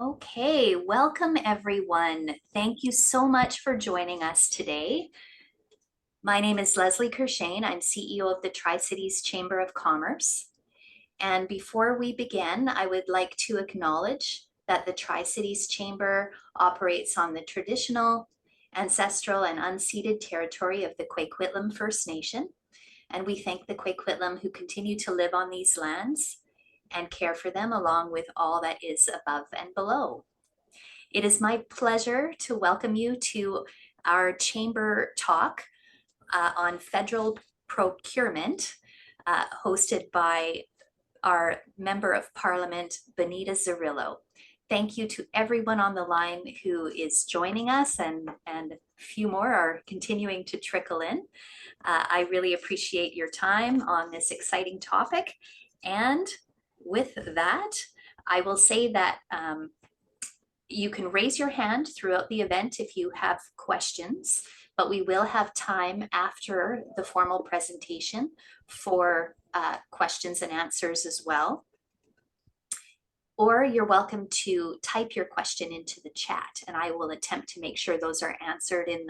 Okay, welcome everyone. Thank you so much for joining us today. My name is Leslie Kershane. I'm CEO of the Tri-Cities Chamber of Commerce. And before we begin, I would like to acknowledge that the Tri-Cities Chamber operates on the traditional, ancestral, and unceded territory of the Quequitlem First Nation. And we thank the Quequitlem who continue to live on these lands and care for them along with all that is above and below. It is my pleasure to welcome you to our chamber talk on federal procurement, hosted by our Member of Parliament, Bonita Zarrillo. Thank you to everyone on the line who is joining us, and a few more are continuing to trickle in. I really appreciate your time on this exciting topic. And with that, I will say that you can raise your hand throughout the event if you have questions, but we will have time after the formal presentation for questions and answers as well. Or you're welcome to type your question into the chat, and I will attempt to make sure those are answered in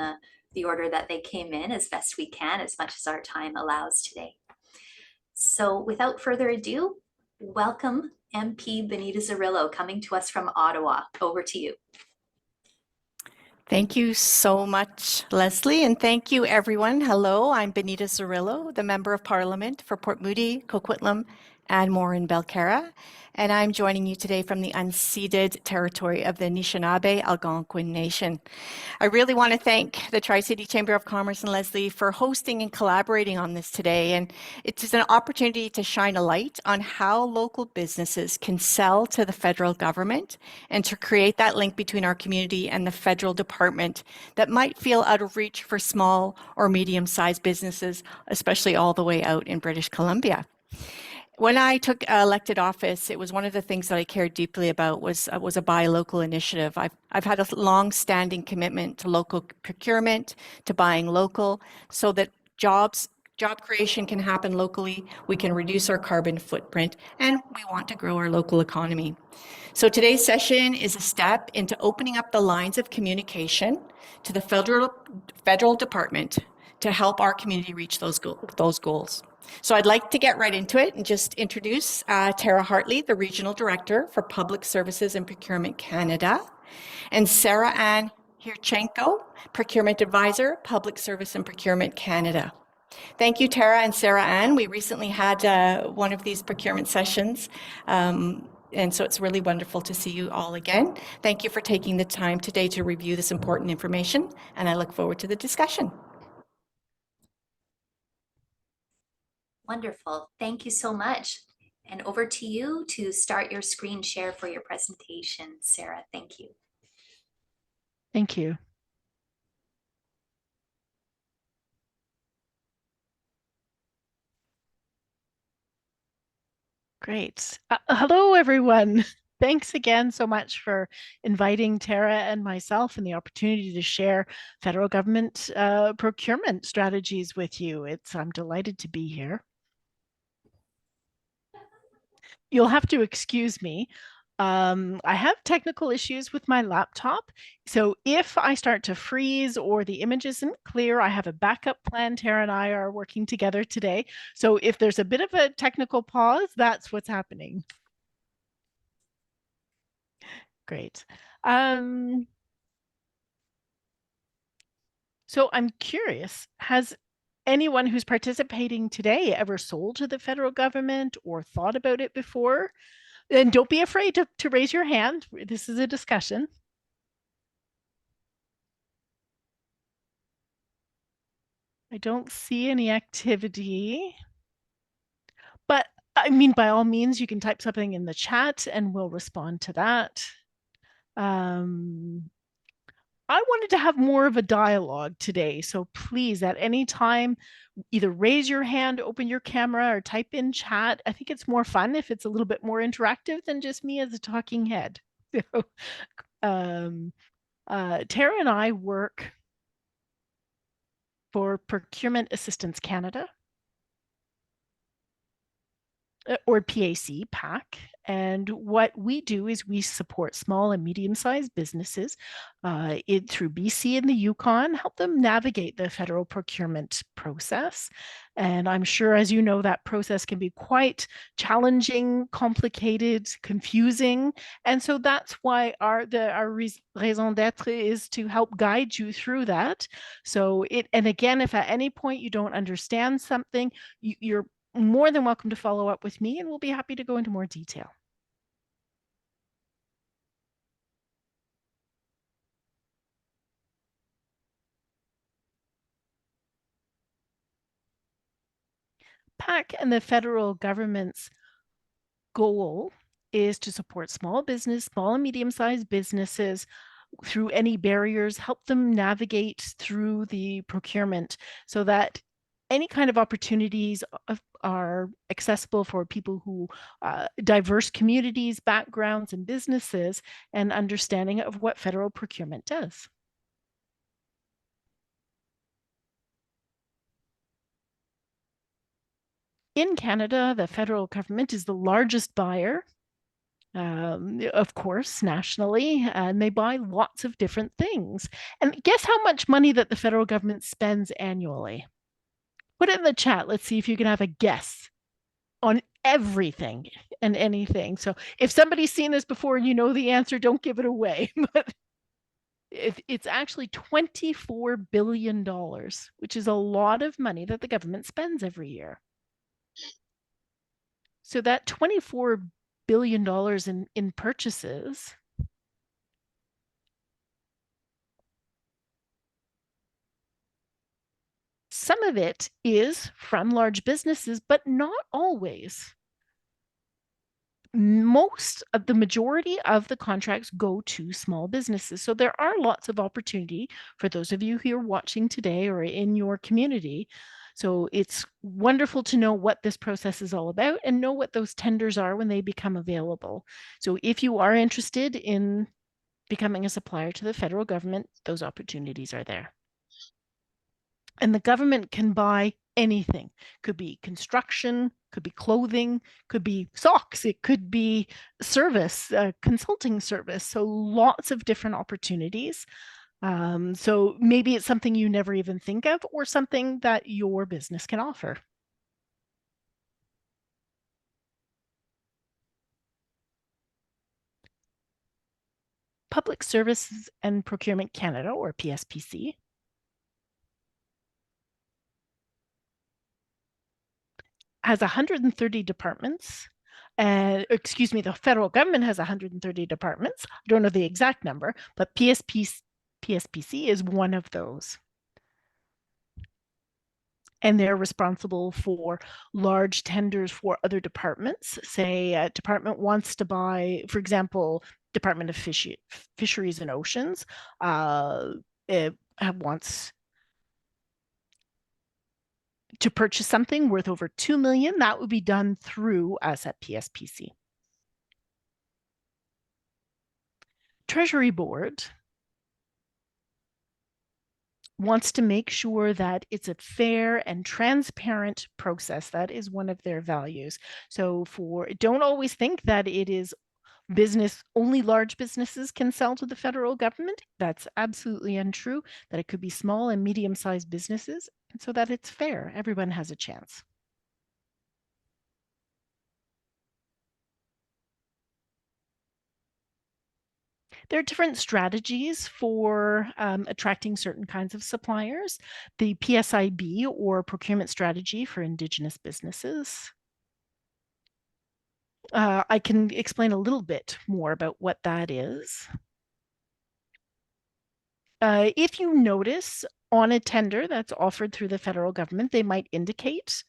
the order that they came in as best we can, as much as our time allows today. So without further ado, welcome MP Bonita Zarrillo, coming to us from Ottawa. Over to you. Thank you so much, Leslie, and thank you, everyone. Hello, I'm Bonita Zarrillo, the Member of Parliament for Port Moody, Coquitlam, and Morin-Belcarra, and I'm joining you today from the unceded territory of the Anishinaabe Algonquin Nation. I really want to thank the Tri-City Chamber of Commerce and Leslie for hosting and collaborating on this today, and it's an opportunity to shine a light on how local businesses can sell to the federal government and to create that link between our community and the federal department that might feel out of reach for small or medium-sized businesses, especially all the way out in British Columbia. When I took elected office, it was one of the things that I cared deeply about was a buy local initiative. I've had a long-standing commitment to local procurement, to buying local, so that job creation can happen locally, we can reduce our carbon footprint, and we want to grow our local economy. So today's session is a step into opening up the lines of communication to the federal department to help our community reach those goals. So I'd like to get right into it and just introduce Tara Hartley, the Regional Director for Public Services and Procurement Canada, and Sara Hrycenko, Procurement Advisor, Public Service and Procurement Canada. Thank you, Tara and Sara Ann. We recently had one of these procurement sessions, and so it's really wonderful to see you all again. Thank you for taking the time today to review this important information, and I look forward to the discussion. Wonderful. Thank you so much. And over to you to start your screen share for your presentation, Sara. Thank you. Thank you. Great. Hello, everyone. Thanks again so much for inviting Tara and myself and the opportunity to share federal government procurement strategies with you. I'm delighted to be here. You'll have to excuse me. I have technical issues with my laptop. So if I start to freeze or the image isn't clear, I have a backup plan. Tara and I are working together today. So if there's a bit of a technical pause, that's what's happening. Great. So I'm curious, has anyone who's participating today ever sold to the federal government or thought about it before? And don't be afraid to raise your hand. This is a discussion. I don't see any activity. But I mean, by all means, you can type something in the chat and we'll respond to that. I wanted to have more of a dialogue today. So please, at any time, either raise your hand, open your camera, or type in chat. I think it's more fun if it's a little bit more interactive than just me as a talking head. So, Tara and I work for Procurement Assistance Canada. or PAC. And what we do is we support small and medium-sized businesses through BC and the Yukon, help them navigate the federal procurement process. And I'm sure, as you know, that process can be quite challenging, complicated, confusing. And so that's why our raison d'etre is to help guide you through that. So and again, if at any point you don't understand something, you're more than welcome to follow up with me, and we'll be happy to go into more detail. PAC and the federal government's goal is to support small and medium-sized businesses through any barriers, help them navigate through the procurement so that any kind of opportunities are accessible for people who diverse communities, backgrounds, and businesses, and understanding of what federal procurement does. In Canada, the federal government is the largest buyer, of course, nationally, and they buy lots of different things. And guess how much money that the federal government spends annually? Put it in the chat. Let's see if you can have a guess on everything and anything. So if somebody's seen this before and you know the answer, don't give it away. But it's actually $24 billion, which is a lot of money that the government spends every year. So that $24 billion in purchases some of it is from large businesses, but not always. Most of the majority of the contracts go to small businesses. So there are lots of opportunity for those of you who are watching today or in your community. So it's wonderful to know what this process is all about and know what those tenders are when they become available. So if you are interested in becoming a supplier to the federal government, those opportunities are there. And the government can buy anything. Could be construction, could be clothing, could be socks, it could be service, consulting service. So lots of different opportunities. So maybe it's something you never even think of or something that your business can offer. Public Services and Procurement Canada, or PSPC, has 130 departments. Excuse me, the federal government has 130 departments. I don't know the exact number, but PSPC is one of those. And they're responsible for large tenders for other departments. Say a department wants to buy, for example, Department of Fisheries and Oceans it wants to purchase something worth over $2 million. That would be done through us at PSPC. Treasury Board wants to make sure that it's a fair and transparent process. That is one of their values. So don't always think that it is only large businesses can sell to the federal government. That's absolutely untrue, that it could be small and medium-sized businesses, and so that it's fair. Everyone has a chance. There are different strategies for attracting certain kinds of suppliers. The PSIB, or Procurement Strategy for Indigenous Businesses. I can explain a little bit more about what that is. If you notice on a tender that's offered through the federal government, they might indicate.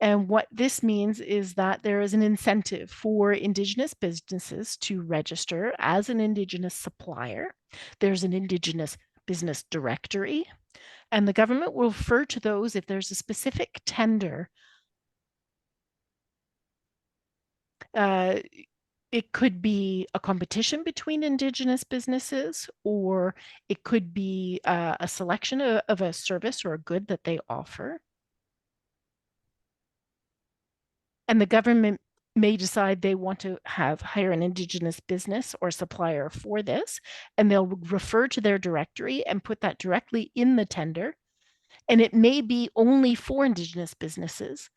And what this means is that there is an incentive for Indigenous businesses to register as an Indigenous supplier. There's an Indigenous business directory, and the government will refer to those if there's a specific tender. It could be a competition between Indigenous businesses, or it could be a selection of a service or a good that they offer. And the government may decide they want to hire an Indigenous business or supplier for this, and they'll refer to their directory and put that directly in the tender. And it may be only for Indigenous businesses,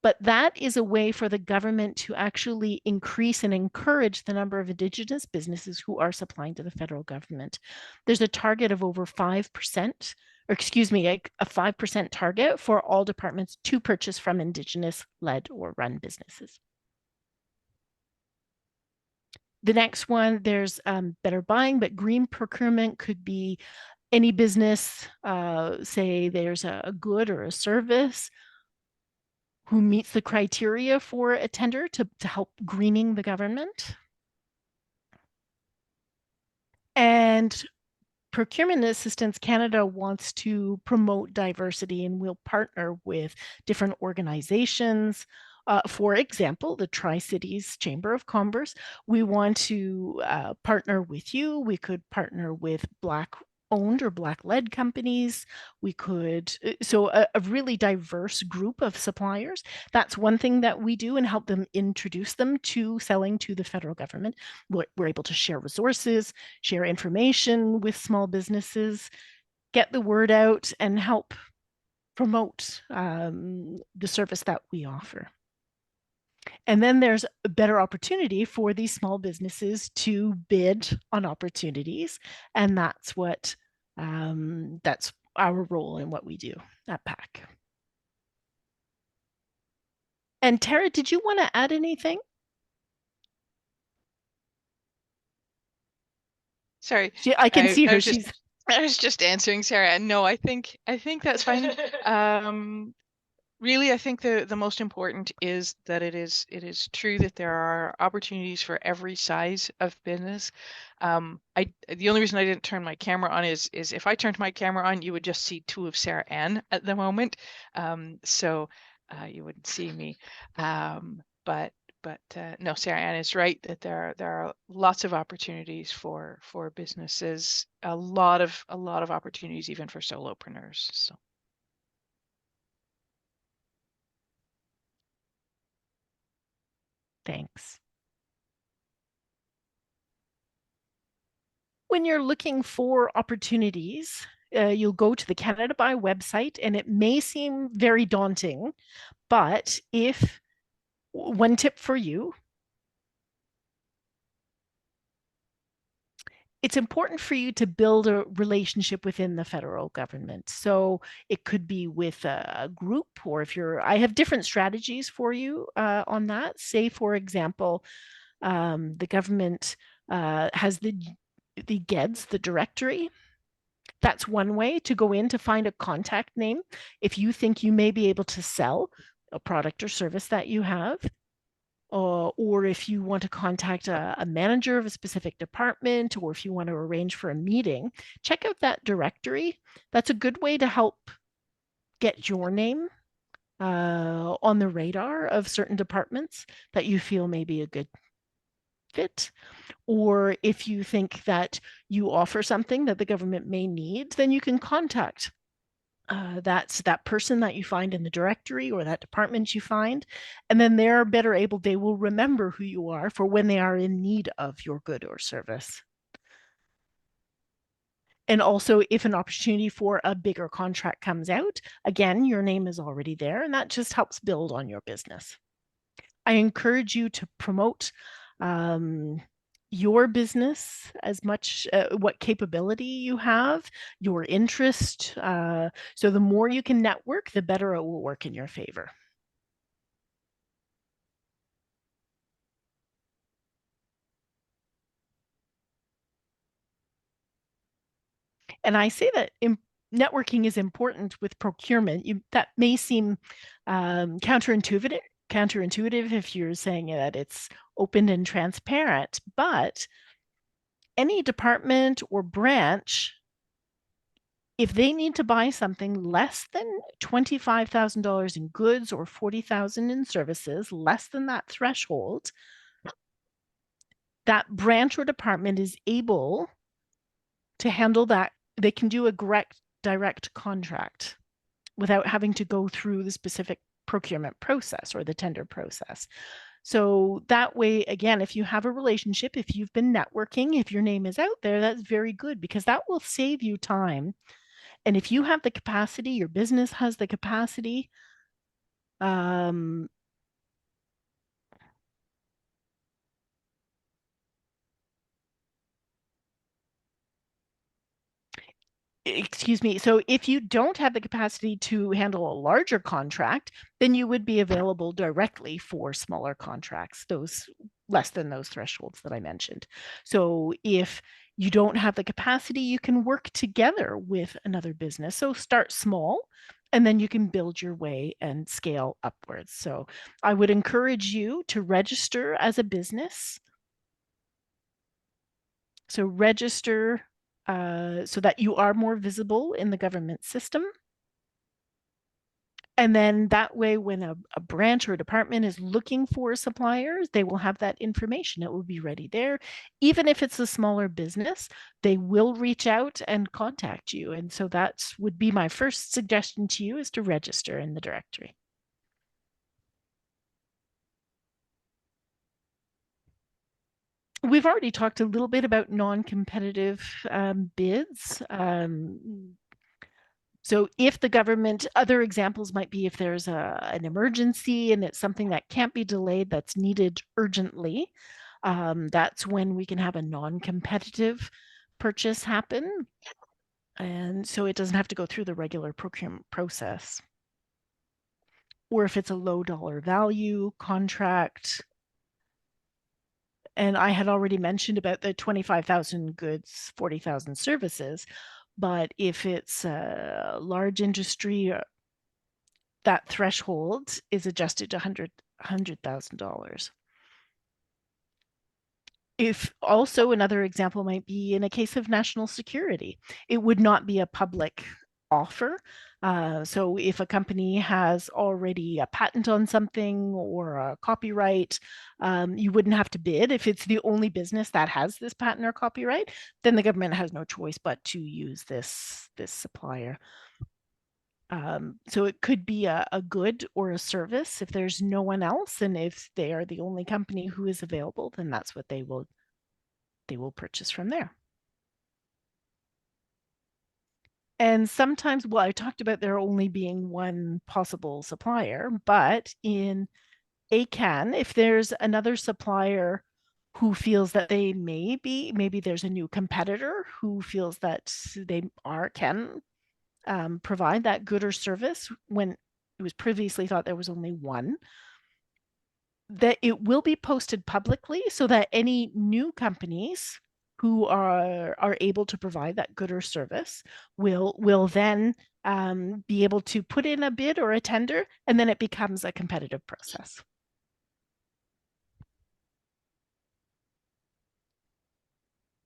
but that is a way for the government to actually increase and encourage the number of Indigenous businesses who are supplying to the federal government. There's a target of over 5%, or excuse me, a 5% target for all departments to purchase from Indigenous-led or run businesses. The next one, there's better buying, but green procurement could be any business, say there's a good or a service who meets the criteria for a tender to help greening the government. And Procurement Assistance Canada wants to promote diversity and will partner with different organizations. For example, the Tri-Cities Chamber of Commerce, we want to partner with you. We could partner with Black owned or Black led companies. We could, so a really diverse group of suppliers. That's one thing that we do and help them introduce them to selling to the federal government. We're able to share resources, share information with small businesses, get the word out and help promote the service that we offer. And then there's a better opportunity for these small businesses to bid on opportunities. And that's what, that's our role in what we do at PAC. And Tara, did you want to add anything? Sorry, I can see her. I was just answering Sarah. And no, I think that's fine. Really, I think the most important is that it is true that there are opportunities for every size of business. The only reason I didn't turn my camera on is if I turned my camera on, you would just see two of Sarah Ann at the moment, so you wouldn't see me. But no, Sarah Ann is right that there are lots of opportunities for businesses, a lot of opportunities even for solopreneurs. So. Thanks. When you're looking for opportunities, you'll go to the Canada Buy website, and it may seem very daunting, but one tip for you, it's important for you to build a relationship within the federal government. So it could be with a group, or I have different strategies for you on that. Say, for example, the government has the GEDS, the directory. That's one way to go in to find a contact name. If you think you may be able to sell a product or service that you have, or if you want to contact a manager of a specific department, or if you want to arrange for a meeting, check out that directory. That's a good way to help get your name on the radar of certain departments that you feel may be a good fit. Or if you think that you offer something that the government may need, then you can contact that person that you find in the directory or that department you find, and then they will remember who you are for when they are in need of your good or service. And also, if an opportunity for a bigger contract comes out, again, your name is already there, and that just helps build on your business. I encourage you to promote your business as much, what capability you have, your interest. So the more you can network, the better it will work in your favor. And I say that networking is important with procurement. That may seem counterintuitive if you're saying that it's open and transparent, but any department or branch, if they need to buy something less than $25,000 in goods or $40,000 in services, less than that threshold, that branch or department is able to handle that. They can do a direct contract without having to go through the specific procurement process or the tender process. So that way, again, if you have a relationship, if you've been networking, if your name is out there, that's very good, because that will save you time. And if you have the capacity, your business has the capacity, excuse me. So if you don't have the capacity to handle a larger contract, then you would be available directly for smaller contracts, those less than those thresholds that I mentioned. So if you don't have the capacity, you can work together with another business. So start small, and then you can build your way and scale upwards. So I would encourage you to register as a business. So register so that you are more visible in the government system. And then that way, when a branch or a department is looking for suppliers, they will have that information. It will be ready there. Even if it's a smaller business, they will reach out and contact you. And so that would be my first suggestion to you, is to register in the directory. We've already talked a little bit about non-competitive bids. So if the government, other examples might be if there's an emergency and it's something that can't be delayed, that's needed urgently, that's when we can have a non-competitive purchase happen. And so it doesn't have to go through the regular procurement process. Or if it's a low dollar value contract. And I had already mentioned about the 25,000 goods, 40,000 services. But if it's a large industry, that threshold is adjusted to $100,000. If also, another example might be in a case of national security, it would not be a public offer. So if a company has already a patent on something or a copyright, you wouldn't have to bid. If it's the only business that has this patent or copyright, then the government has no choice but to use this supplier. So it could be a good or a service. If there's no one else, and if they are the only company who is available, then that's what they will purchase from there. And sometimes, well, I talked about there only being one possible supplier, but in ACAN, if there's another supplier who feels that they maybe there's a new competitor who feels that they can provide that good or service when it was previously thought there was only one, that it will be posted publicly so that any new companies who are able to provide that good or service will then be able to put in a bid or a tender, and then it becomes a competitive process.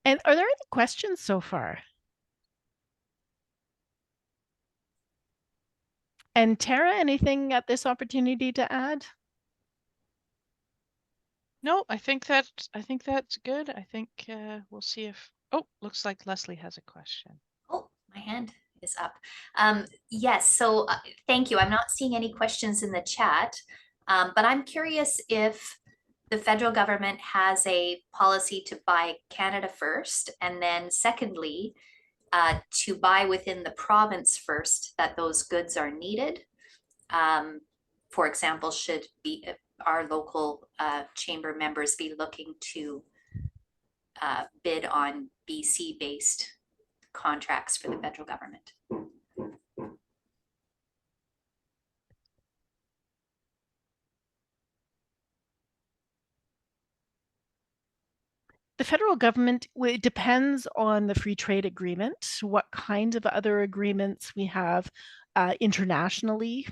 And are there any questions so far? And Tara, anything at this opportunity to add? No, I think that's good. I think we'll see if, oh, looks like Leslie has a question. Oh, my hand is up. Yes, so thank you. I'm not seeing any questions in the chat, but I'm curious if the federal government has a policy to buy Canada first, and then secondly, to buy within the province first, that those goods are needed. For example, should be our local chamber members be looking to bid on BC-based contracts for the federal government? The federal government, it depends on the free trade agreement, what kind of other agreements we have internationally.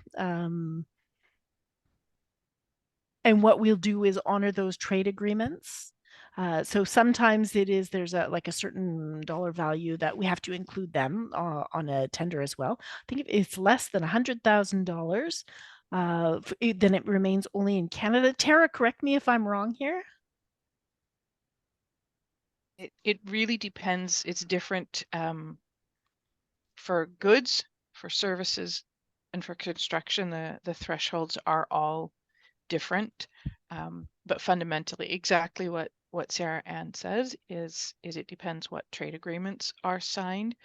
And what we'll do is honor those trade agreements. So sometimes there's a certain dollar value that we have to include them on a tender as well. I think if it's less than $100,000, then it remains only in Canada. Tara, correct me if I'm wrong here. It really depends. It's different for goods, for services, and for construction, the thresholds are all different. But fundamentally, exactly what Sarah Ann says is it depends what trade agreements are signed.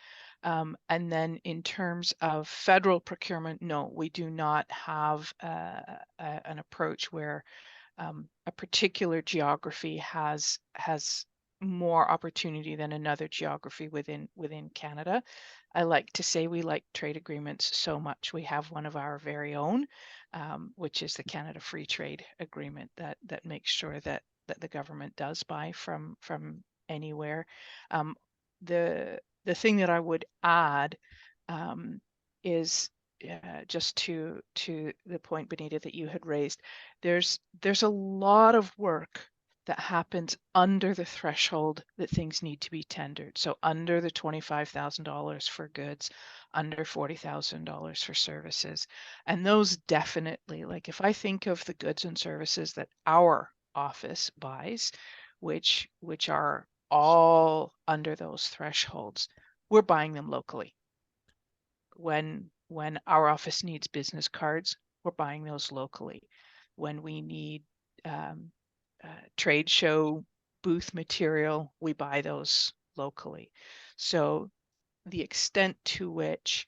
And then in terms of federal procurement, no, we do not have an approach where a particular geography has more opportunity than another geography within Canada. I like to say we like trade agreements so much. We have one of our very own, which is the Canada Free Trade Agreement that makes sure that the government does buy from anywhere. The thing that I would add is just to the point, Bonita, that you had raised. There's a lot of work that happens under the threshold that things need to be tendered. So under the $25,000 for goods, under $40,000 for services. And those definitely, like if I think of the goods and services that our office buys, which are all under those thresholds, we're buying them locally. When our office needs business cards, we're buying those locally. When we need trade show booth material, we buy those locally. So the extent to which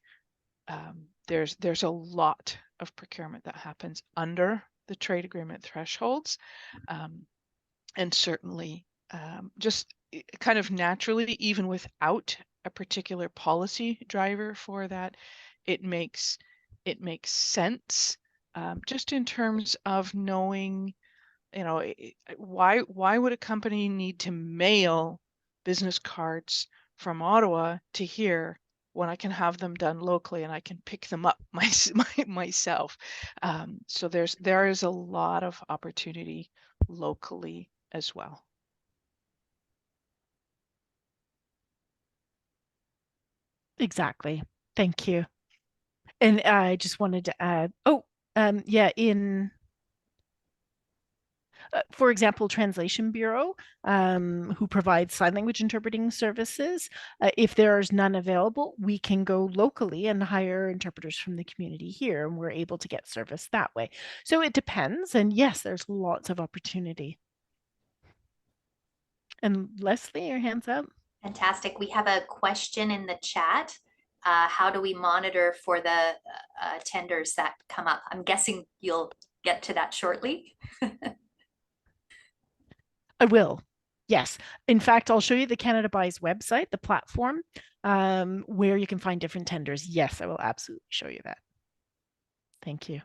there's a lot of procurement that happens under the trade agreement thresholds, and certainly just kind of naturally, even without a particular policy driver for that, it makes sense, just in terms of knowing, why would a company need to mail business cards from Ottawa to here when I can have them done locally and I can pick them up myself. So there is a lot of opportunity locally as well. Exactly. Thank you. And I just wanted to add, for example, Translation Bureau, who provides sign language interpreting services. If there's none available, we can go locally and hire interpreters from the community here, and we're able to get service that way. So it depends. And yes, there's lots of opportunity. And Leslie, your hand's up. Fantastic. We have a question in the chat. How do we monitor for the tenders that come up? I'm guessing you'll get to that shortly. I will. Yes. In fact, I'll show you the Canada Buys website, the platform, where you can find different tenders. Yes, I will absolutely show you that. Thank you.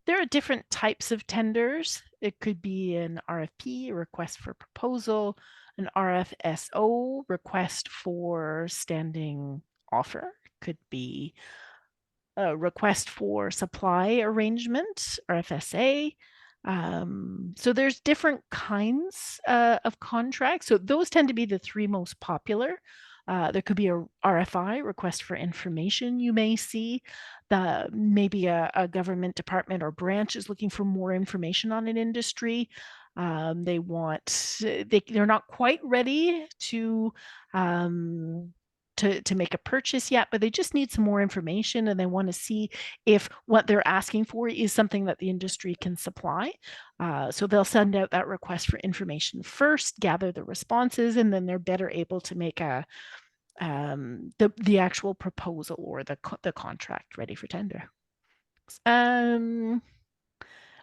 There are different types of tenders. It could be an RFP, a request for proposal, an RFSO, request for standing offer. Could be a request for supply arrangement, RFSA. So there's different kinds of contracts. So those tend to be the three most popular. There could be a RFI, request for information, you may see. Maybe a government department or branch is looking for more information on an industry. They're not quite ready to make a purchase yet, but they just need some more information, and they want to see if what they're asking for is something that the industry can supply. So they'll send out that request for information first, gather the responses, and then they're better able to make the actual proposal or the contract ready for tender. An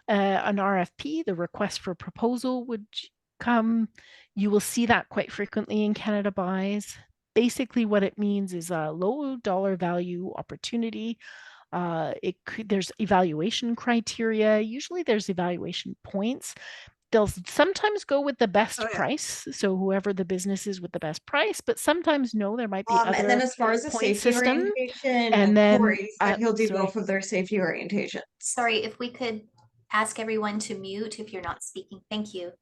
RFP, the request for proposal, would come. You will see that quite frequently in Canada Buys. Basically, what it means is a low dollar value opportunity. There's evaluation criteria. Usually there's evaluation points. They'll sometimes go with the best price. So whoever the business is with the best price, but sometimes no, there might be other and then as far as the point safety system. orientation, And then Corey said he'll do sorry. both of their safety orientations. Sorry, if we could ask everyone to mute if you're not speaking. Thank you.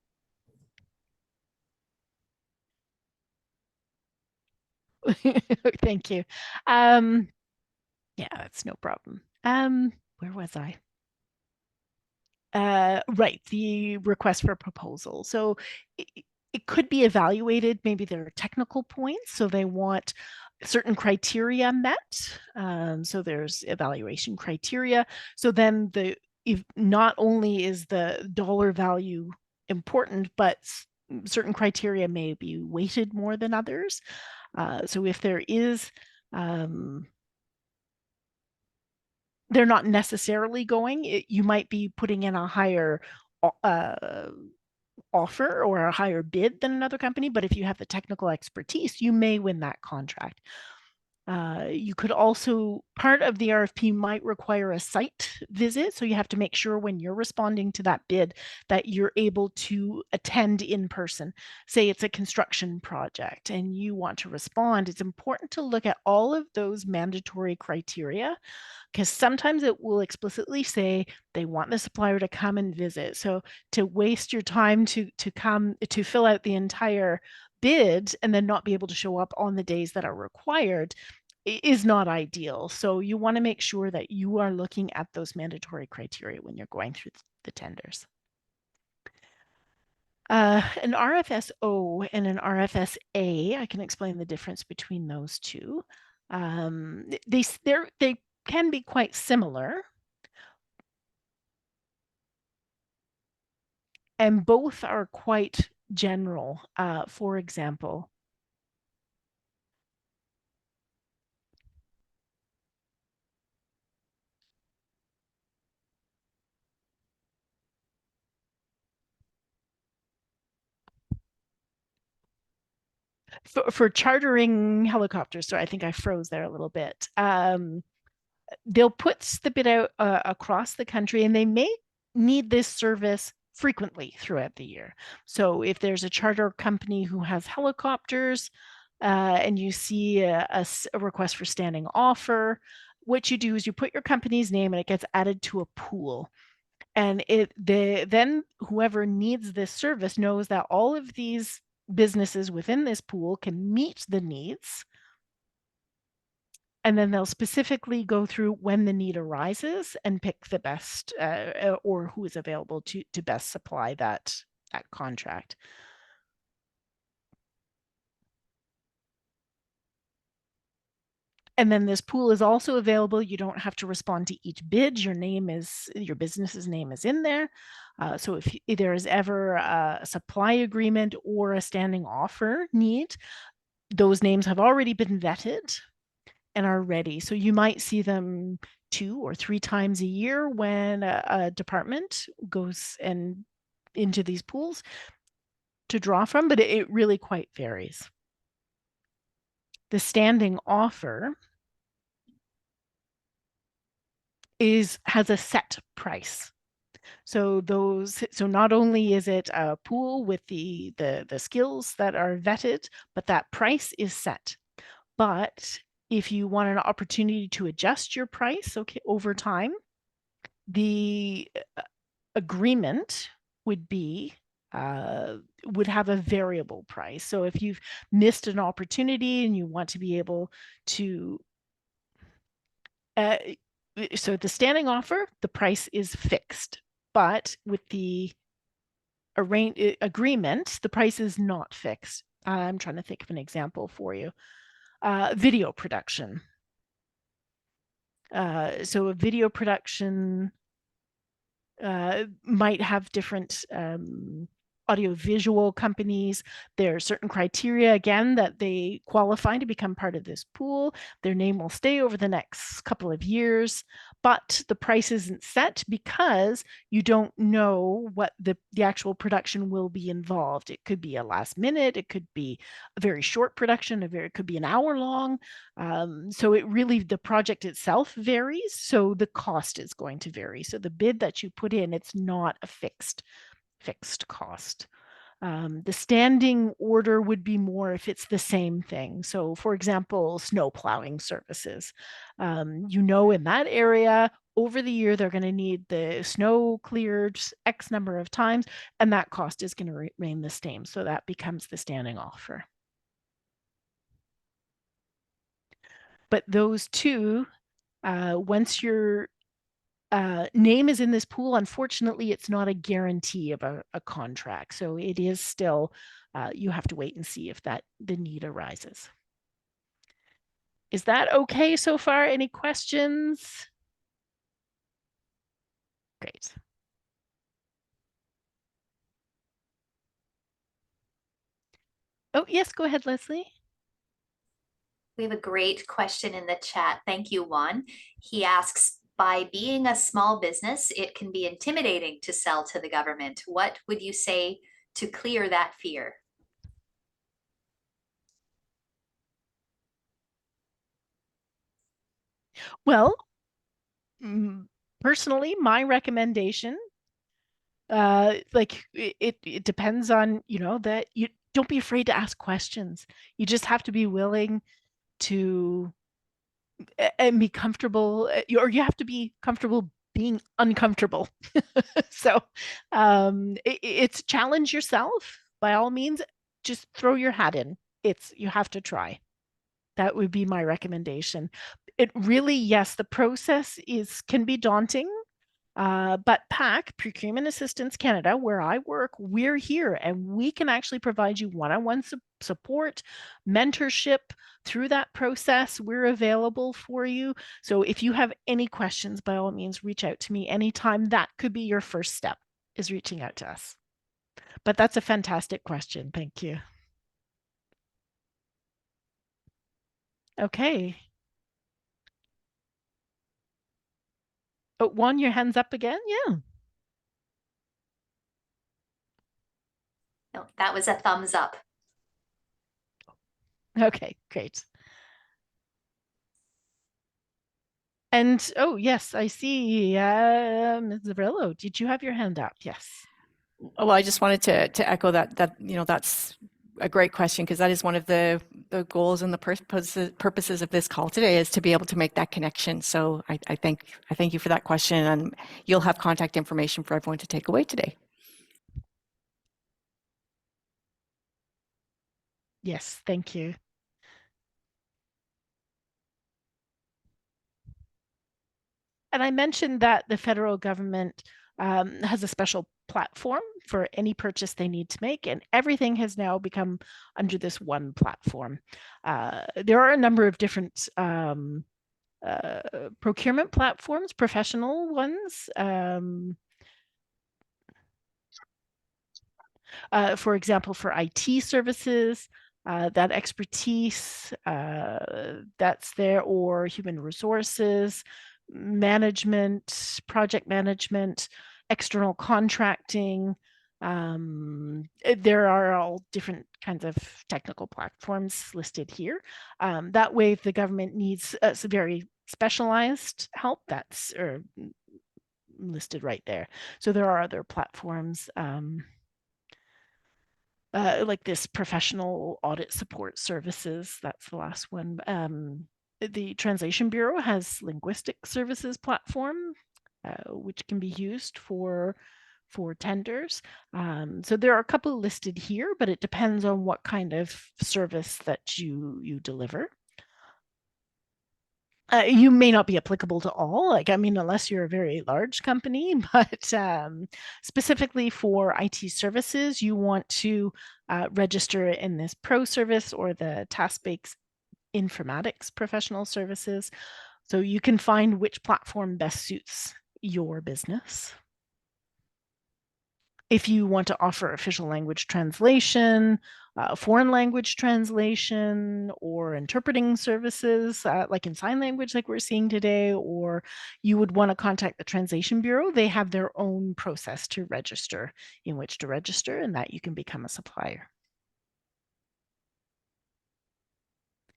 Thank you. Yeah, that's no problem. Where was I? Right, the request for proposal. So it could be evaluated. Maybe there are technical points. So they want certain criteria met. So there's evaluation criteria. So then if not only is the dollar value important, but certain criteria may be weighted more than others. So if there is, they're not necessarily going, you might be putting in a higher offer or a higher bid than another company, but if you have the technical expertise, you may win that contract. You could also, part of the RFP might require a site visit. So you have to make sure when you're responding to that bid that you're able to attend in person. Say it's a construction project and you want to respond. It's important to look at all of those mandatory criteria, because sometimes it will explicitly say they want the supplier to come and visit. So to waste your time to come to fill out the entire bid and then not be able to show up on the days that are required is not ideal. So you want to make sure that you are looking at those mandatory criteria when you're going through the tenders. An RFSO and an RFSA, I can explain the difference between those two. They can be quite similar. And both are quite general. For example, for chartering helicopters, so I think I froze there a little bit. They'll put the bid out across the country, and they may need this service frequently throughout the year. So if there's a charter company who has helicopters and you see a request for standing offer, what you do is you put your company's name and it gets added to a pool. And then whoever needs this service knows that all of these businesses within this pool can meet the needs. And then they'll specifically go through when the need arises and pick the best or who is available to best supply that contract. And then this pool is also available. You don't have to respond to each bid. Your business's name is in there. So if there is ever a supply agreement or a standing offer need, those names have already been vetted and are ready. So you might see them 2 or 3 times a year when a department goes into these pools to draw from, but it really quite varies. The standing offer has a set price. So not only is it a pool with the skills that are vetted, but that price is set. But if you want an opportunity to adjust your price, over time, the agreement would have a variable price. So if you've missed an opportunity and you want to be able to so the standing offer, the price is fixed, but with the agreement, the price is not fixed. I'm trying to think of an example for you. Video production. So a video production might have different audiovisual companies. There are certain criteria, again, that they qualify to become part of this pool. Their name will stay over the next couple of years, but the price isn't set because you don't know what the actual production will be involved. It could be a last minute, it could be a very short production, it could be an hour long. So the project itself varies, so the cost is going to vary. So the bid that you put in, it's not a fixed cost. The standing order would be more if it's the same thing. So for example, snow plowing services. In that area, over the year, they're going to need the snow cleared X number of times, and that cost is going to remain the same. So that becomes the standing offer. But those two, once your name is in this pool, unfortunately, it's not a guarantee of a contract. So it is still, you have to wait and see if the need arises. Is that okay so far? Any questions? Great. Oh, yes, go ahead, Leslie. We have a great question in the chat. Thank you, Juan. He asks, by being a small business, it can be intimidating to sell to the government. What would you say to clear that fear? Well, personally, my recommendation, it depends on, that you don't be afraid to ask questions. You just have to be willing to and be comfortable, or you have to be comfortable being uncomfortable. So it's challenge yourself by all means. Just throw your hat in. You have to try. That would be my recommendation. It really, yes, the process can be daunting. But PAC, Procurement Assistance Canada, where I work, we're here and we can actually provide you one-on-one support, mentorship through that process. We're available for you. So if you have any questions, by all means, reach out to me anytime. That could be your first step, is reaching out to us. But that's a fantastic question. Thank you. Okay. Oh, Juan, your hand's up again? Yeah. No, that was a thumbs up. Okay, great. And oh yes, I see. Ms. Zarrillo, did you have your hand up? Yes. Oh, well, I just wanted to echo that that's a great question, because that is one of the goals and the purposes of this call today, is to be able to make that connection. So I thank you for that question, and you'll have contact information for everyone to take away today. Yes, thank you. And I mentioned that the federal government has a special platform for any purchase they need to make, and everything has now become under this one platform. There are a number of different procurement platforms, professional ones. For example, for IT services, that expertise that's there, or human resources, management, project management, external contracting. There are all different kinds of technical platforms listed here. That way, if the government needs some very specialized help, that's listed right there. So there are other platforms. Like this professional audit support services, that's the last one. The Translation Bureau has linguistic services platform, which can be used for tenders. So there are a couple listed here, but it depends on what kind of service that you deliver. You may not be applicable to all, like, I mean, unless you're a very large company, but specifically for IT services, you want to register in this pro service or the task-based informatics professional services. So you can find which platform best suits your business. If you want to offer official language translation, foreign language translation, or interpreting services, like in sign language, like we're seeing today, or you would want to contact the Translation Bureau, they have their own process to register, in which to register, and that you can become a supplier.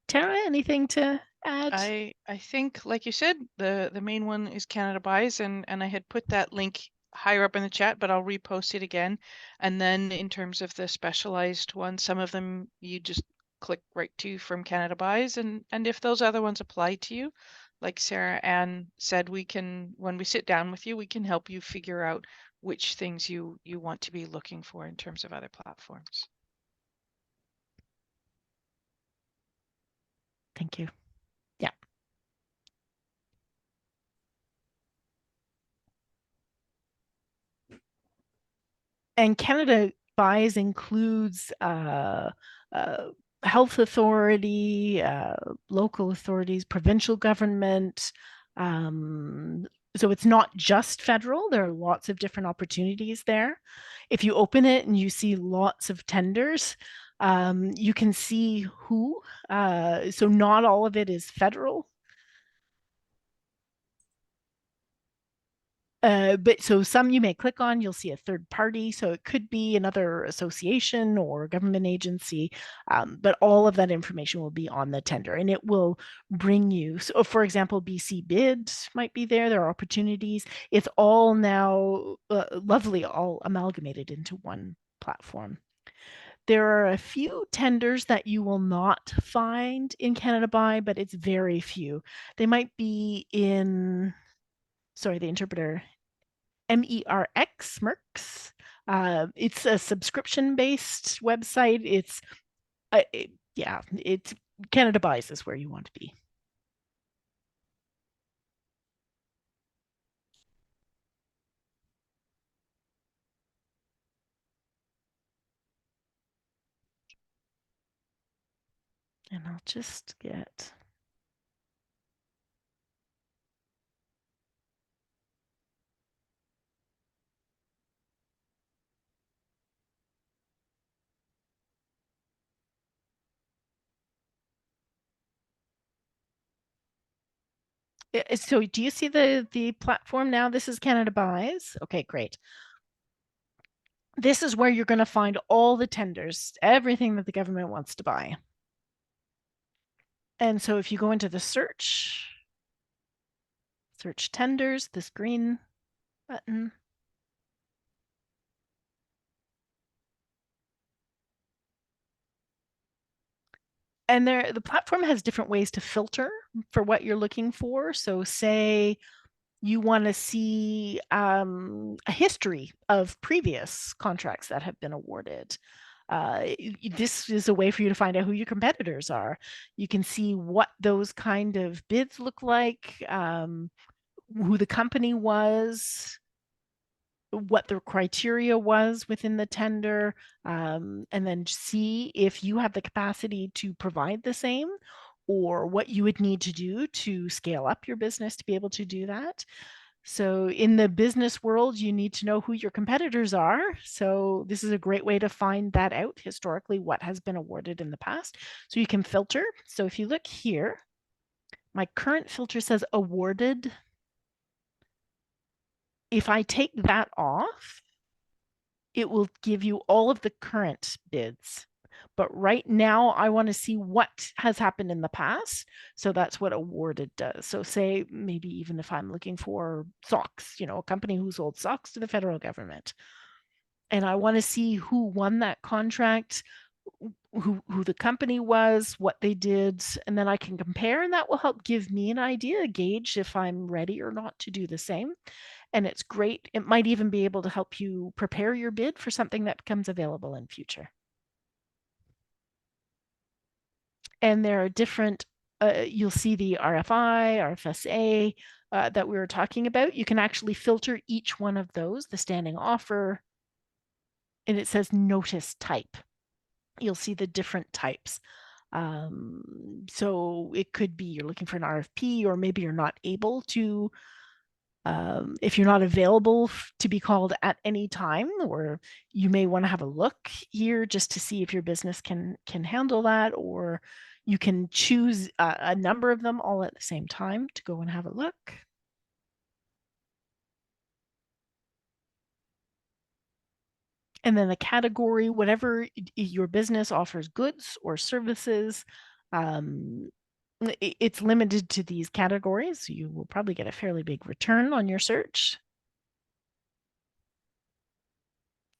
Tara, anything to add? I think, like you said, the main one is Canada Buys, and I had put that link higher up in the chat, but I'll repost it again. And then in terms of the specialized ones, some of them you just click right to from Canada Buys, and if those other ones apply to you, like Sarah Ann said, we can, when we sit down with you, we can help you figure out which things you want to be looking for in terms of other platforms. Thank you. Yeah. And Canada Buys includes health authority, local authorities, provincial government. So it's not just federal. There are lots of different opportunities there. If you open it and you see lots of tenders, you can see who. So not all of it is federal. But so some you may click on, you'll see a third party. So it could be another association or government agency, but all of that information will be on the tender and it will bring you. So for example, BC Bid might be there. There are opportunities. It's all now lovely, all amalgamated into one platform. There are a few tenders that you will not find in Canada Buy, but it's very few. They might be in, sorry, the interpreter, MERX, Merx. It's a subscription-based website. It's, yeah, it's Canada Buys is where you want to be. And I'll just get. So do you see the platform now? This is Canada Buys. Okay, great. This is where you're going to find all the tenders, everything that the government wants to buy. And so if you go into the search tenders, this green button. And the platform has different ways to filter for what you're looking for. So say you want to see a history of previous contracts that have been awarded. This is a way for you to find out who your competitors are. You can see what those kind of bids look like, who the company was, what the criteria was within the tender, and then see if you have the capacity to provide the same or what you would need to do to scale up your business to be able to do that. So in the business world, you need to know who your competitors are. So this is a great way to find that out historically, what has been awarded in the past. So you can filter. So if you look here, my current filter says awarded. If I take that off, it will give you all of the current bids. But right now, I want to see what has happened in the past. So that's what awarded does. So say maybe even if I'm looking for socks, a company who sold socks to the federal government, and I want to see who won that contract, who the company was, what they did, and then I can compare, and that will help give me an idea, a gauge if I'm ready or not to do the same. And it's great. It might even be able to help you prepare your bid for something that becomes available in future. And there are different, you'll see the RFI, RFSA that we were talking about. You can actually filter each one of those, the standing offer, and it says notice type. You'll see the different types. So it could be you're looking for an RFP, or maybe you're not able to, if you're not available to be called at any time, or you may want to have a look here just to see if your business can handle that, or you can choose a number of them all at the same time to go and have a look. And then the category, whatever your business offers, goods or services, it's limited to these categories. You will probably get a fairly big return on your search.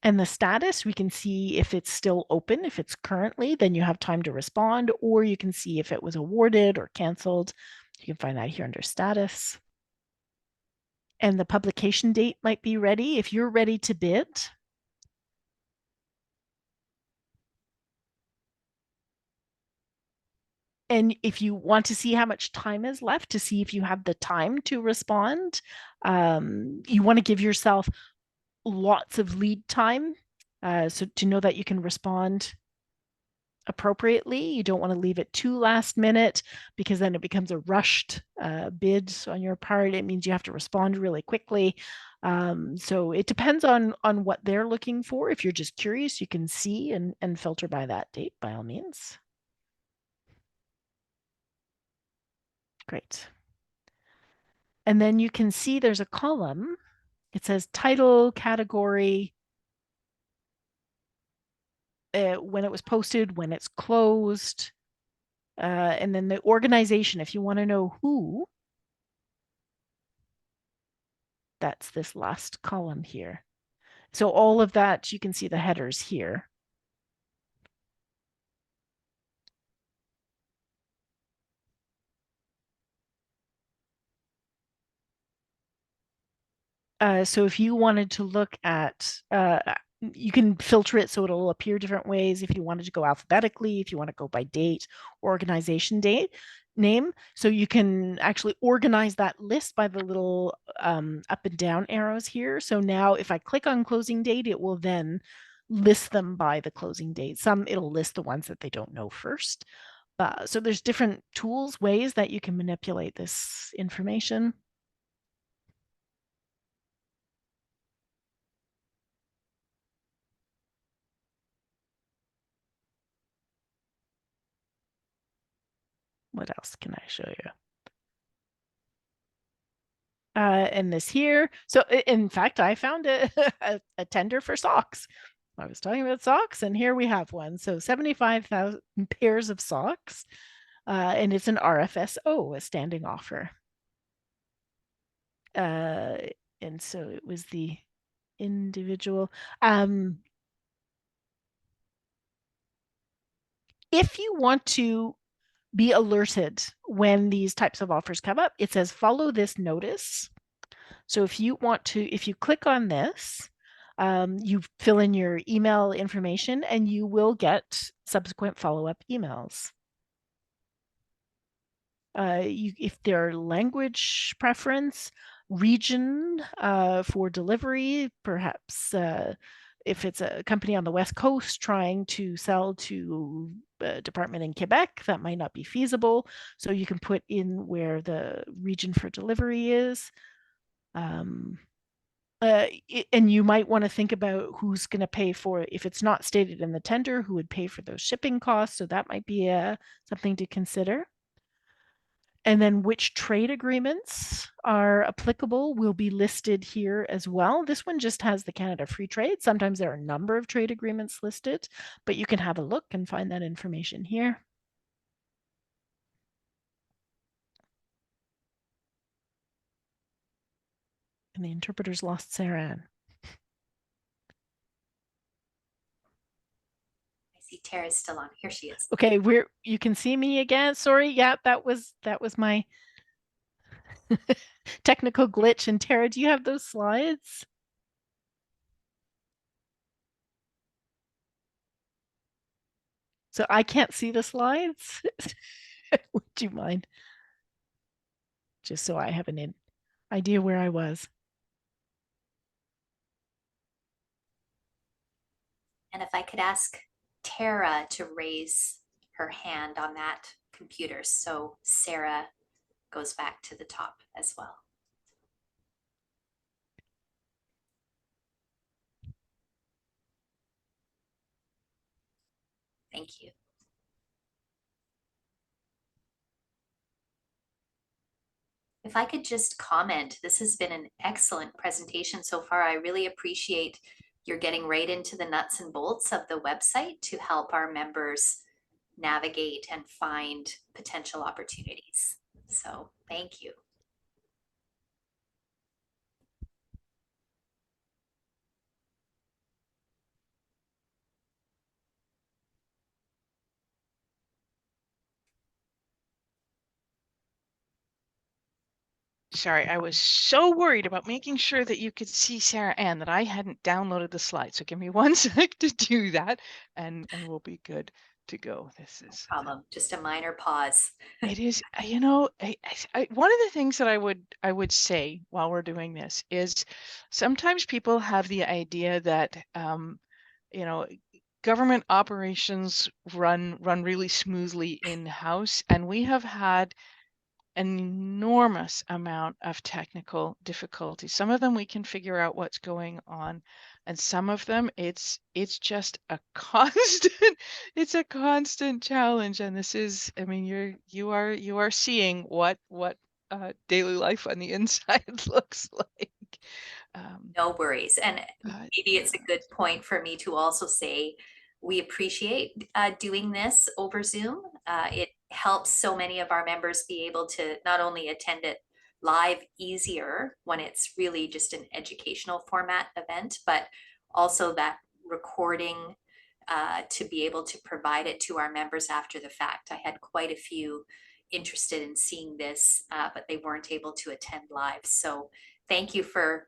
And the status, we can see if it's still open. If it's currently, then you have time to respond, or you can see if it was awarded or canceled. You can find that here under status. And the publication date might be ready. If you're ready to bid, and if you want to see how much time is left to see if you have the time to respond, you want to give yourself lots of lead time, so to know that you can respond appropriately. You don't want to leave it too last minute, because then it becomes a rushed bid on your part. It means you have to respond really quickly. So it depends on what they're looking for. If you're just curious, you can see and filter by that date, by all means. Great. And then you can see there's a column. It says title, category, when it was posted, when it's closed, and then the organization. If you want to know who, that's this last column here. So all of that, you can see the headers here. So if you wanted to look at, you can filter it so it'll appear different ways. If you wanted to go alphabetically, if you want to go by date, organization date, name. So you can actually organize that list by the little up and down arrows here. So now if I click on closing date, it will then list them by the closing date. Some it'll list the ones that they don't know first. So there's different tools, ways that you can manipulate this information. What else can I show you? And this here. So in fact, I found a tender for socks. I was talking about socks, and here we have one. So 75,000 pairs of socks, and it's an RFSO, a standing offer. And so it was the individual. If you want to be alerted when these types of offers come up, it says follow this notice. So if you click on this, you fill in your email information and you will get subsequent follow-up emails. If there are language preference, region for delivery, perhaps if it's a company on the West Coast trying to sell to a department in Quebec, that might not be feasible. So you can put in where the region for delivery is. And you might want to think about who's going to pay for it. If it's not stated in the tender, who would pay for those shipping costs. So that might be something to consider. And then which trade agreements are applicable will be listed here as well. This one just has the Canada Free Trade. Sometimes there are a number of trade agreements listed, but you can have a look and find that information here. And the interpreter's lost Sara. I see Tara's still on. Here she is. Okay, you can see me again. Sorry, yeah, that was my technical glitch. And Tara, do you have those slides? So I can't see the slides. Would you mind? Just so I have an idea where I was. And if I could ask Tara to raise her hand on that computer, so Sara goes back to the top as well. Thank you. If I could just comment, this has been an excellent presentation so far. I really appreciate your getting right into the nuts and bolts of the website to help our members navigate and find potential opportunities. So thank you. Sorry, I was so worried about making sure that you could see Sara Ann that I hadn't downloaded the slide. So give me 1 sec to do that, and we'll be good to go. This is No problem. Just a minor pause. it is, you know, one of the things that I would say while we're doing this is sometimes people have the idea that you know, government operations run really smoothly in-house, and we have had an enormous amount of technical difficulties. Some of them we can figure out what's going on, and some of them it's just a constant it's a constant challenge. And this is, I mean, you are seeing what daily life on the inside looks like. No worries. And But maybe it's a good point for me to also say, we appreciate doing this over Zoom. It helps so many of our members be able to not only attend it live easier when it's really just an educational format event, but also that recording to be able to provide it to our members after the fact. I had quite a few interested in seeing this, but they weren't able to attend live. So thank you for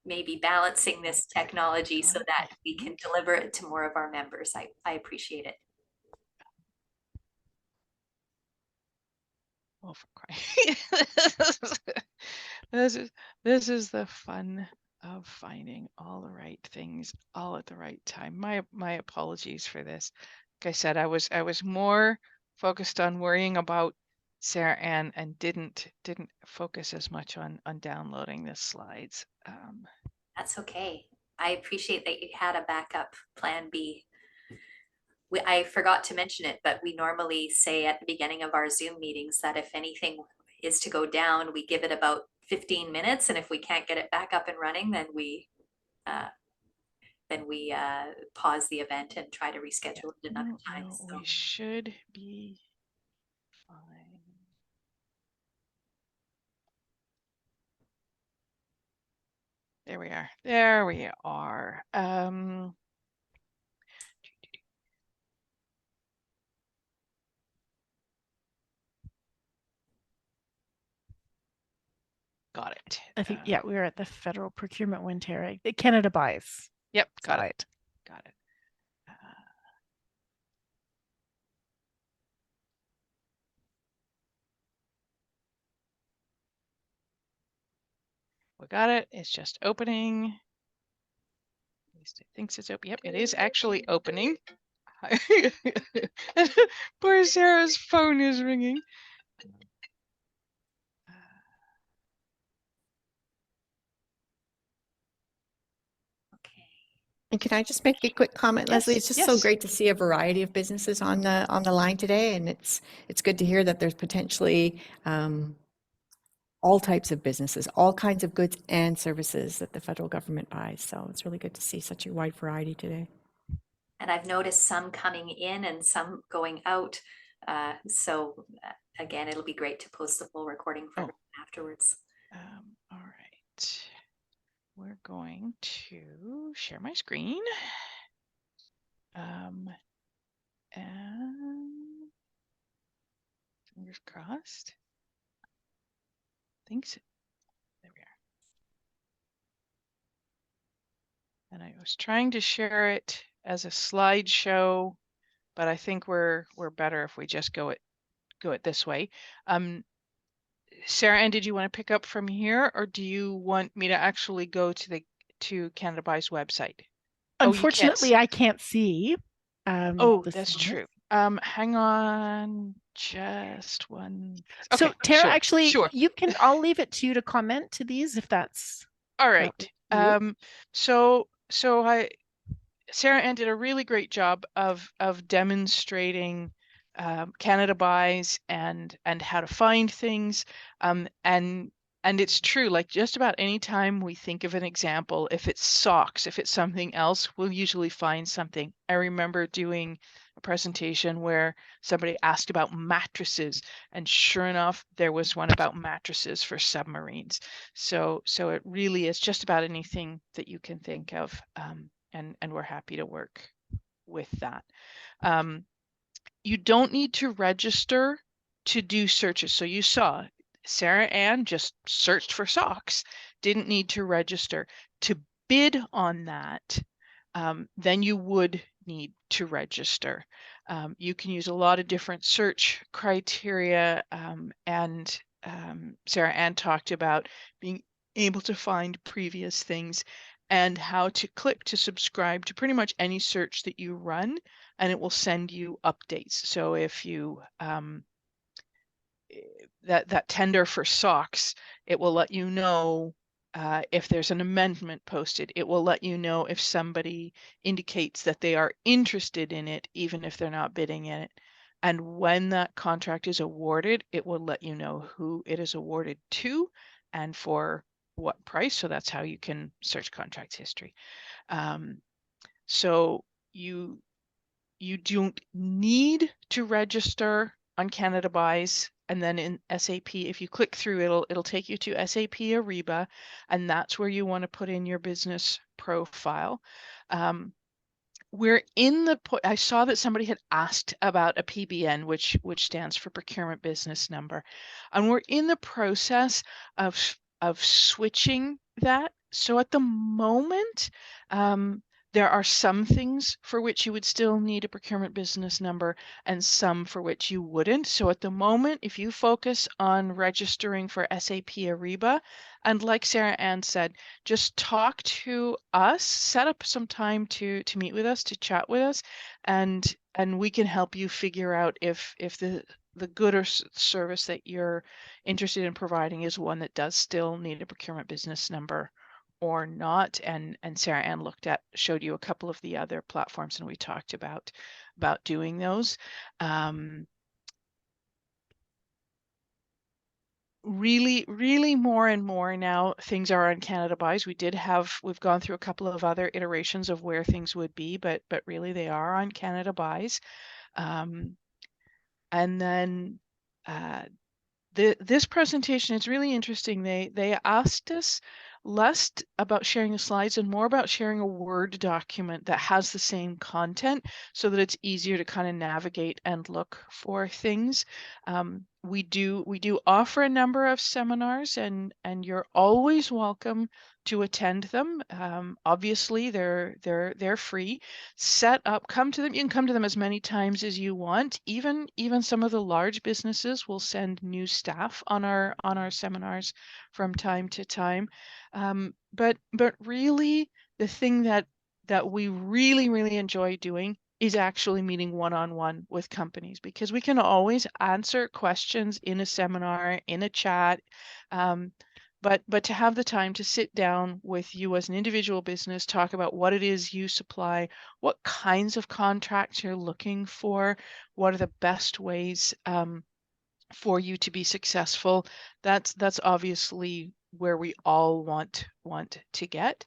maybe balancing this technology so that we can deliver it to more of our members. I appreciate it. oh, for crying. This is the fun of finding all the right things all at the right time. My apologies for this. Like I said, I was more focused on worrying about Sarah Ann and didn't focus as much on downloading the slides. That's okay. I appreciate that you had a backup plan B. I forgot to mention it, but we normally say at the beginning of our Zoom meetings that if anything is to go down, we give it about 15 minutes. And if we can't get it back up and running, then we pause the event and try to reschedule it another time. No, So. we should be fine. There we are. There we are. Got it. I think, yeah, we were at the federal procurement winter, the Canada buys. Yep, got slide. it. Got it. We got it. It's just opening. At least it thinks it's open. Yep, it is actually opening. Poor Sarah's phone is ringing. And can I just make a quick comment, Leslie? Yes, It's just so yes. great to see a variety of businesses on the line today, and it's good to hear that there's potentially all types of businesses, all kinds of goods and services that the federal government buys. So it's really good to see such a wide variety today. And I've noticed some coming in and some going out. So again, it'll be great to post the full recording for everyone afterwards. All right. We're going to share my screen. And fingers crossed. Thinks there we are. And I was trying to share it as a slideshow, but I think we're better if we just go it this way. Sarah Ann, did you want to pick up from here, or do you want me to actually go to Canada Buy's website? Unfortunately, I can't see. That's true. Hang on just one. Okay, so Tara, sure, actually, sure. I'll leave it to you to comment to these if that's all right. Sarah Ann did a really great job of demonstrating Canada Buys and how to find things. And it's true, like just about any time we think of an example, if it's socks, if it's something else, we'll usually find something. I remember doing a presentation where somebody asked about mattresses, and sure enough, there was one about mattresses for submarines. So it really is just about anything that you can think of, and we're happy to work with that. You don't need to register to do searches. So you saw Sarah Ann just searched for socks, didn't need to register. To bid on that, then you would need to register. You can use a lot of different search criteria, and Sarah Ann talked about being able to find previous things. and how to click to subscribe to pretty much any search that you run, and it will send you updates. So if you that tender for socks, it will let you know if there's an amendment posted. It will let you know if somebody indicates that they are interested in it, even if they're not bidding in it. And when that contract is awarded, it will let you know who it is awarded to and for what price. So that's how you can search contract history. So you don't need to register on Canada Buys, and then in SAP, if you click through, it'll take you to SAP Ariba, and that's where you want to put in your business profile. We're in the I saw that somebody had asked about a PBN, which stands for Procurement Business Number, and we're in the process of switching that. So at the moment, there are some things for which you would still need a procurement business number and some for which you wouldn't. So at the moment, if you focus on registering for SAP Ariba, and like Sarah Ann said, just talk to us, set up some time to meet with us, to chat with us, and we can help you figure out if the good or service that you're interested in providing is one that does still need a procurement business number or not. And Sarah Ann showed you a couple of the other platforms, and we talked about doing those. Really more and more now things are on Canada Buys. We've gone through a couple of other iterations of where things would be, but really they are on Canada Buys. And then this presentation is really interesting. They asked us less about sharing the slides and more about sharing a Word document that has the same content so that it's easier to kind of navigate and look for things. We do offer a number of seminars, and you're always welcome to attend them. Obviously, they're free. Come to them. You can come to them as many times as you want. Even some of the large businesses will send new staff on our seminars from time to time. But really, the thing that we really enjoy doing is actually meeting one-on-one with companies, because we can always answer questions in a seminar, in a chat. But to have the time to sit down with you as an individual business, talk about what it is you supply, what kinds of contracts you're looking for, what are the best ways for you to be successful, that's obviously where we all want to get.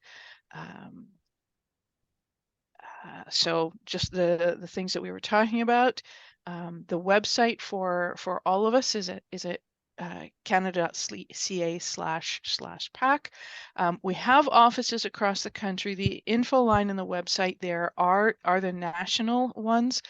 So just the things that we were talking about. The website for all of us is at canada.ca/pack. We have offices across the country. The info line in the website there are the national ones,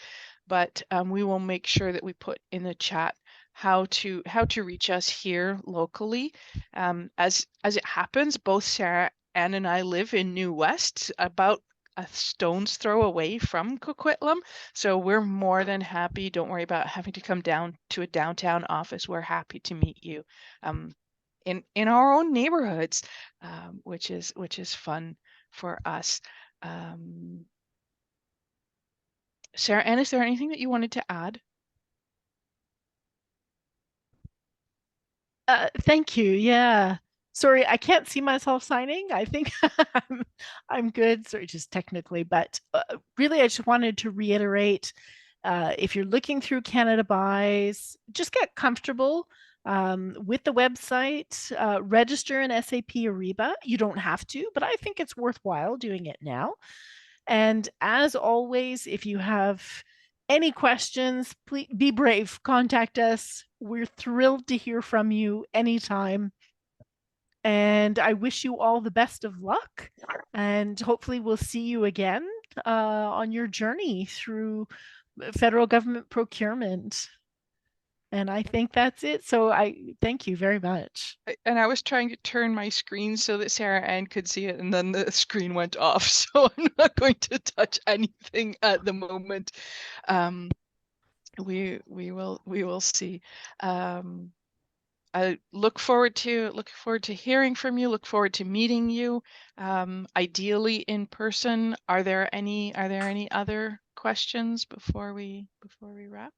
but we will make sure that we put in the chat how to reach us here locally. As it happens, both Sarah Ann and I live in New West, about a stone's throw away from Coquitlam. So we're more than happy. Don't worry about having to come down to a downtown office. We're happy to meet you in our own neighborhoods, which is fun for us. Sarah Ann, is there anything that you wanted to add? Thank you. Yeah. Sorry, I can't see myself signing. I think I'm good. Sorry, just technically, but really, I just wanted to reiterate, if you're looking through Canada Buys, just get comfortable with the website, register in SAP Ariba. You don't have to, but I think it's worthwhile doing it now. And as always, if you have any questions, please be brave. Contact us. We're thrilled to hear from you anytime. And I wish you all the best of luck. And hopefully we'll see you again on your journey through federal government procurement. And I think that's it. So I thank you very much. And I was trying to turn my screen so that Sarah Ann could see it, and then the screen went off. So I'm not going to touch anything at the moment. We will see. I look forward to hearing from you. Look forward to meeting you, ideally in person. Are there any other questions before we wrap?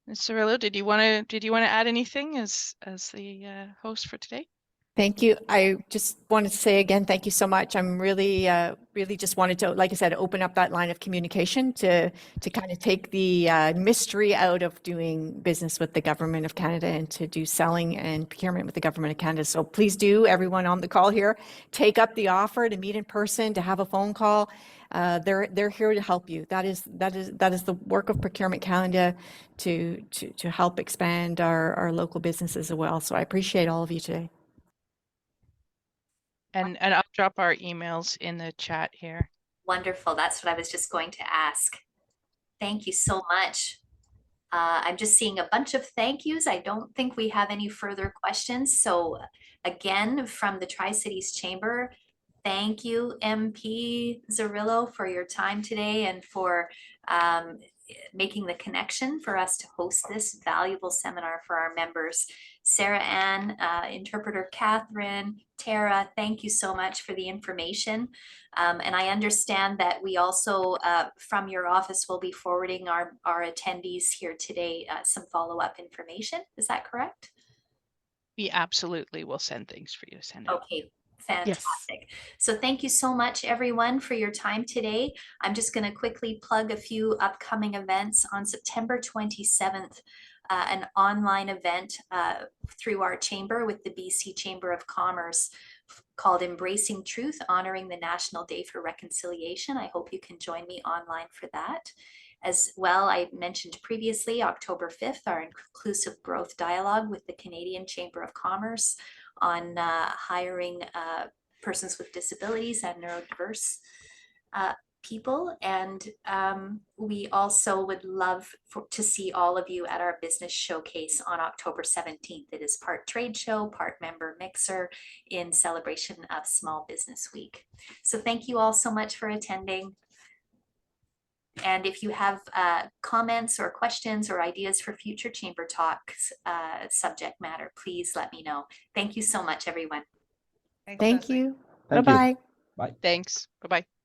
Ms. Zarrillo, did you want to add anything as the host for today? Thank you. I just wanted to say again, thank you so much. I'm really, really just wanted to, like I said, open up that line of communication to kind of take the mystery out of doing business with the government of Canada and to do selling and procurement with the government of Canada. So please do, everyone on the call here, take up the offer to meet in person, to have a phone call. They're here to help you. That is the work of Procurement Canada to help expand our local businesses as well. So I appreciate all of you today. And I'll drop our emails in the chat here. Wonderful. That's what I was just going to ask. Thank you so much. I'm just seeing a bunch of thank yous. I don't think we have any further questions. So again, from the Tri-Cities Chamber, thank you, MP Zarrillo, for your time today and for making the connection for us to host this valuable seminar for our members. Sarah Ann, interpreter Catherine, Tara, thank you so much for the information. And I understand that we also, from your office, will be forwarding our attendees here today some follow-up information. Is that correct? We absolutely will send things for you to send out. Okay, fantastic. So thank you so much, everyone, for your time today. I'm just going to quickly plug a few upcoming events. On September 27th, an online event through our chamber with the BC Chamber of Commerce called Embracing Truth, Honoring the National Day for Reconciliation. I hope you can join me online for that. As well, I mentioned previously, October 5th, our Inclusive Growth Dialogue with the Canadian Chamber of Commerce on hiring persons with disabilities and neurodiverse people. And we also would love to see all of you at our business showcase on October 17th. It is part trade show, part member mixer in celebration of Small Business Week. So thank you all so much for attending. And if you have comments or questions or ideas for future Chamber Talks subject matter, please let me know. Thank you so much, everyone. Thank you. Thank you. Bye-bye. Bye. Thanks. Bye-bye.